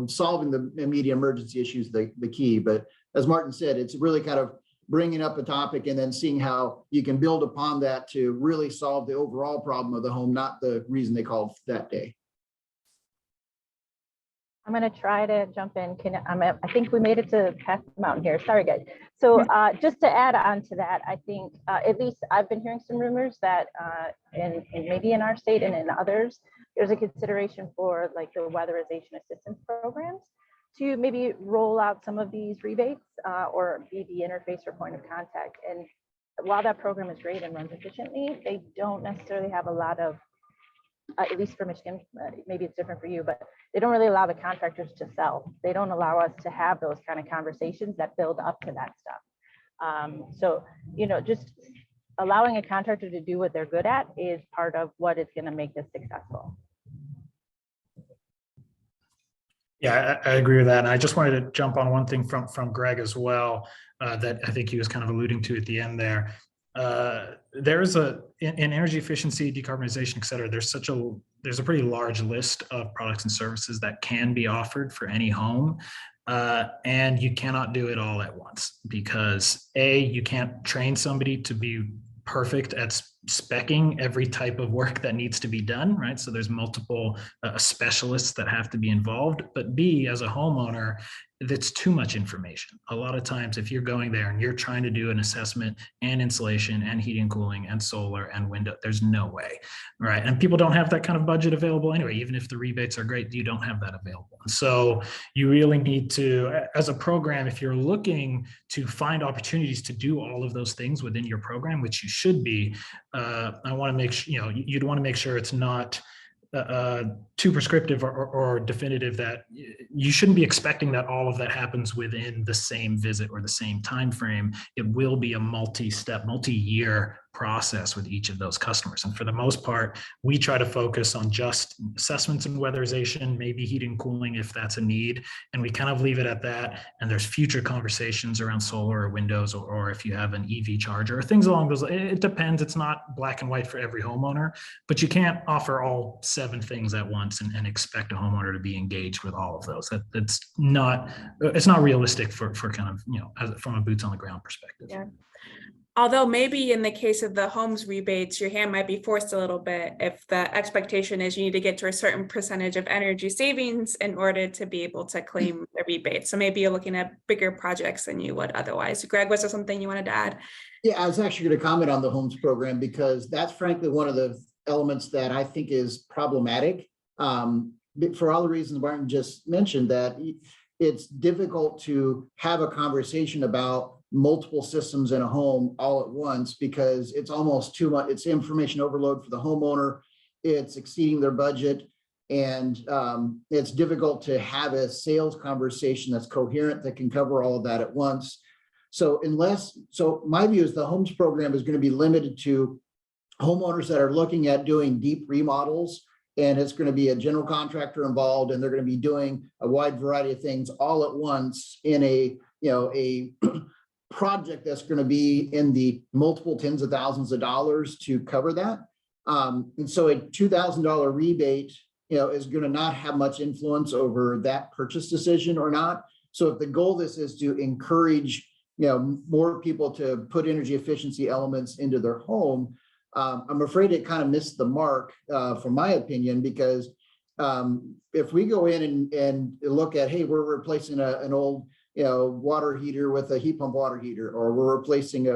solving the immediate emergency issue is the key. But as Martin said, it's really kind of bringing up a topic and then seeing how you can build upon that to really solve the overall problem of the home, not the reason they called that day. I'm going to try to jump in. I think we made it to past the mountain here. Sorry, guys. So just to add on to that, I think at least I've been hearing some rumors that in maybe in our state and in others, there's a consideration for like the weatherization assistance programs to maybe roll out some of these rebates or be the interface or point of contact. And while that program is great and runs efficiently, they don't necessarily have a lot of, at least for Michigan, maybe it's different for you, but they don't really allow the contractors to sell. They don't allow us to have those kind of conversations that build up to that stuff. So, just allowing a contractor to do what they're good at is part of what is going to make this successful. Yeah, I agree with that. And I just wanted to jump on one thing from Greg as well, that I think he was kind of alluding to at the end there. There's in energy efficiency, decarbonization, et cetera, there's a pretty large list of products and services that can be offered for any home. And you cannot do it all at once because you can't train somebody to be perfect at speccing every type of work that needs to be done, right? So there's multiple specialists that have to be involved, but B, as a homeowner, that's too much information. A lot of times if you're going there and you're trying to do an assessment and insulation and heating and cooling and solar and window, there's no way, right? And people don't have that kind of budget available anyway. Even if the rebates are great, you don't have that available. So you really need to, as a program, if you're looking to find opportunities to do all of those things within your program, which you should be, I want to make sure, you'd want to make sure it's not too prescriptive or definitive, that you shouldn't be expecting that all of that happens within the same visit or the same time frame. It will be a multi-step, multi-year process with each of those customers. And for the most part, we try to focus on just assessments and weatherization, maybe heating and cooling if that's a need. And we kind of leave it at that. And there's future conversations around solar or windows, or if you have an EV charger or things along those. It depends. It's not black and white for every homeowner, but you can't offer all 7 things at once and expect a homeowner to be engaged with all of those. It's not realistic for kind of, from a boots on the ground perspective. Yeah. Although maybe in the case of the homes rebates, your hand might be forced a little bit if the expectation is you need to get to a certain percentage of energy savings in order to be able to claim the rebate. So maybe you're looking at bigger projects than you would otherwise. Greg, was there something you wanted to add? Yeah, I was actually going to comment on the homes program because that's frankly one of the elements that I think is problematic for all the reasons Martin just mentioned, that it's difficult to have a conversation about multiple systems in a home all at once because it's almost too much. It's information overload for the homeowner. It's exceeding their budget. And it's difficult to have a sales conversation that's coherent that can cover all of that at once. So my view is the homes program is going to be limited to homeowners that are looking at doing deep remodels, and it's going to be a general contractor involved, and they're going to be doing a wide variety of things all at once in a project that's going to be in the multiple tens of thousands of dollars to cover that. And so a $2,000 rebate, is going to not have much influence over that purchase decision or not. So if the goal of this is to encourage, more people to put energy efficiency elements into their home, I'm afraid it kind of missed the mark, from my opinion, because if we go in and look at, hey, we're replacing an old water heater with a heat pump water heater, or we're replacing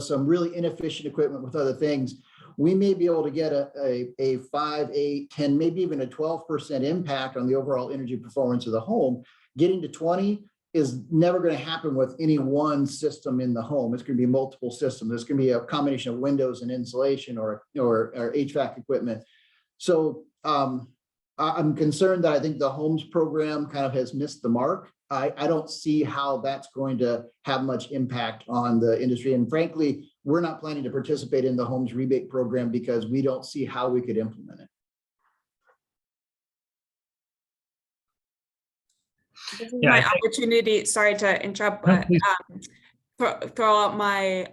some really inefficient equipment with other things, we may be able to get a 5, 8, 10, maybe even a 12% impact on the overall energy performance of the home. Getting to 20 is never going to happen with any one system in the home. It's going to be multiple systems. There's going to be a combination of windows and insulation or HVAC equipment. So I'm concerned that I think the homes program kind of has missed the mark. I don't see how that's going to have much impact on the industry. And frankly, we're not planning to participate in the homes rebate program because we don't see how we could implement it. This is Yeah, my opportunity, sorry to interrupt, No, but please. throw out my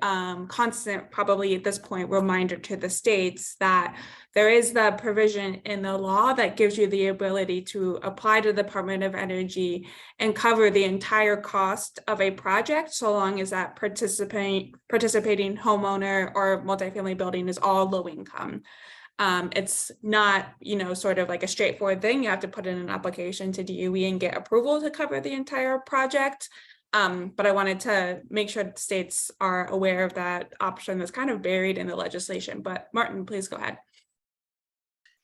constant, probably at this point, reminder to the states that there is the provision in the law that gives you the ability to apply to the Department of Energy and cover the entire cost of a project, so long as that participating homeowner or multifamily building is all low income. It's not, sort of like a straightforward thing. You have to put in an application to DOE and get approval to cover the entire project. But I wanted to make sure that states are aware of that option that's kind of buried in the legislation. But Martin, please go ahead.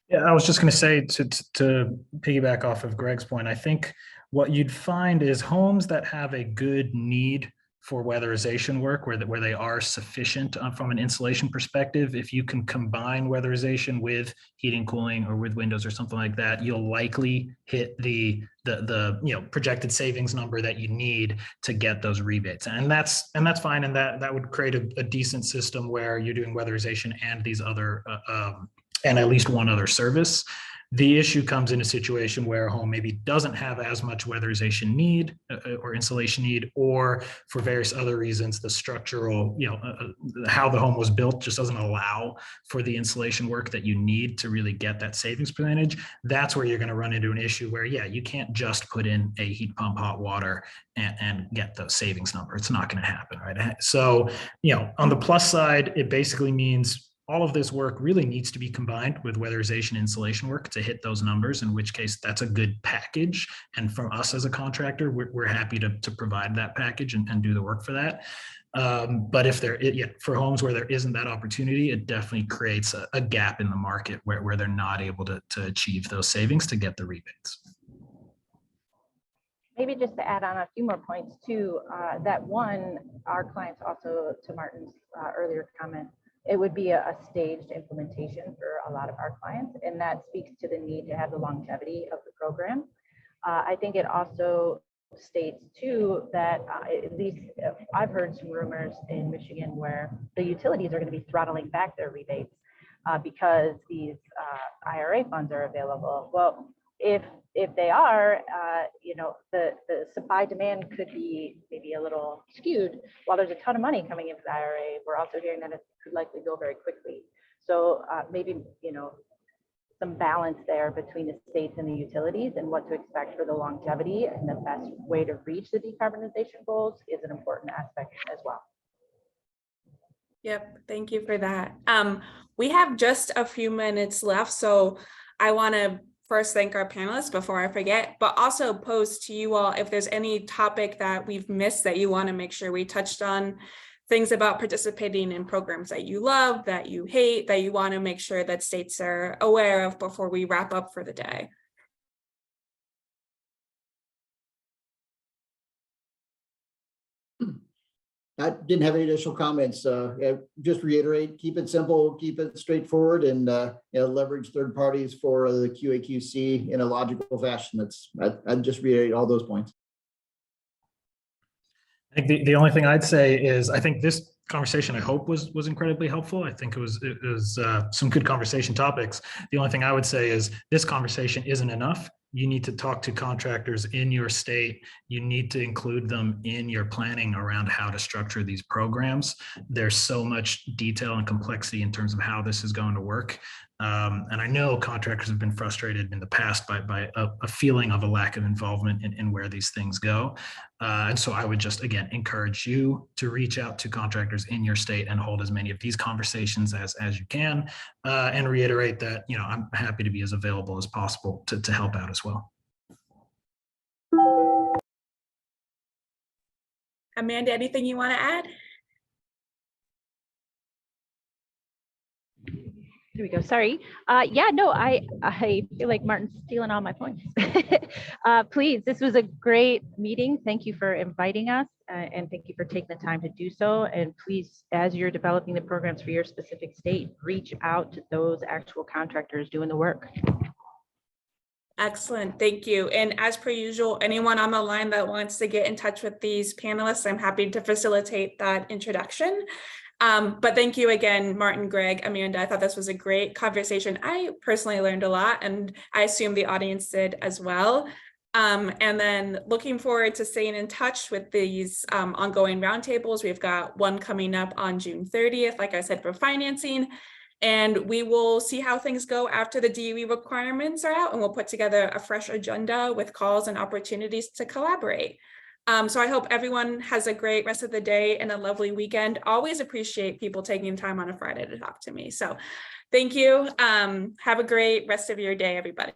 Yeah, I was just going to say to piggyback off of Greg's point, I think what you'd find is homes that have a good need for weatherization work, where they are sufficient from an insulation perspective. If you can combine weatherization with heating, cooling, or with windows or something like that, you'll likely hit the projected savings number that you need to get those rebates, and that's fine. And that would create a decent system where you're doing weatherization and these other and at least one other service. The issue comes in a situation where a home maybe doesn't have as much weatherization need or insulation need, or for various other reasons, the structural, how the home was built just doesn't allow for the insulation work that you need to really get that savings percentage. That's where you're going to run into an issue where, you can't just put in a heat pump hot water and get the savings number. It's not going to happen, right? So, on the plus side, it basically means all of this work really needs to be combined with weatherization insulation work to hit those numbers, in which case that's a good package. And from us as a contractor, we're happy to provide that package and do the work for that. But if for homes where there isn't that opportunity, it definitely creates a gap in the market where they're not able to achieve those savings to get the rebates. Maybe just to add on a few more points too, that one, our clients also, to Martin's earlier comment, it would be a staged implementation for a lot of our clients, and that speaks to the need to have the longevity of the program. I think it also states too that at least I've heard some rumors in Michigan where the utilities are going to be throttling back their rebates because these IRA funds are available. Well, if they are, the supply demand could be maybe a little skewed. While there's a ton of money coming into the IRA, we're also hearing that it could likely go very quickly. So maybe, some balance there between the states and the utilities and what to expect for the longevity and the best way to reach the decarbonization goals is an important aspect as well. Yep, thank you for that. We have just a few minutes left, so I want to first thank our panelists before I forget, but also pose to you all if there's any topic that we've missed that you want to make sure we touched on, things about participating in programs that you love, that you hate, that you want to make sure that states are aware of before we wrap up for the day. I didn't have any additional comments. Just reiterate, keep it simple, keep it straightforward, and leverage third parties for the QA/QC in a logical fashion. I'd just reiterate all those points. I think the only thing I'd say is I think this conversation, I hope, was incredibly helpful. I think it was some good conversation topics. The only thing I would say is this conversation isn't enough. You need to talk to contractors in your state. You need to include them in your planning around how to structure these programs. There's so much detail and complexity in terms of how this is going to work. And I know contractors have been frustrated in the past by a feeling of a lack of involvement in where these things go. And so I would just, again, encourage you to reach out to contractors in your state and hold as many of these conversations as you can, and reiterate that, I'm happy to be as available as possible to help out as well. Amanda, anything you want to add? There we go. Sorry. Yeah, no, I feel like Martin's stealing all my points. Please, this was a great meeting. Thank you for inviting us and thank you for taking the time to do so. And please, as you're developing the programs for your specific state, reach out to those actual contractors doing the work. Excellent, thank you. And as per usual, anyone on the line that wants to get in touch with these panelists, I'm happy to facilitate that introduction. But thank you again, Martin, Greg, Amanda. I thought this was a great conversation. I personally learned a lot, and I assume the audience did as well. And then looking forward to staying in touch with these ongoing roundtables. We've got one coming up on June 30th, like I said, for financing. And we will see how things go after the DOE requirements are out, and we'll put together a fresh agenda with calls and opportunities to collaborate. So I hope everyone has a great rest of the day and a lovely weekend. Always appreciate people taking time on a Friday to talk to me. So thank you. Have a great rest of your day, everybody.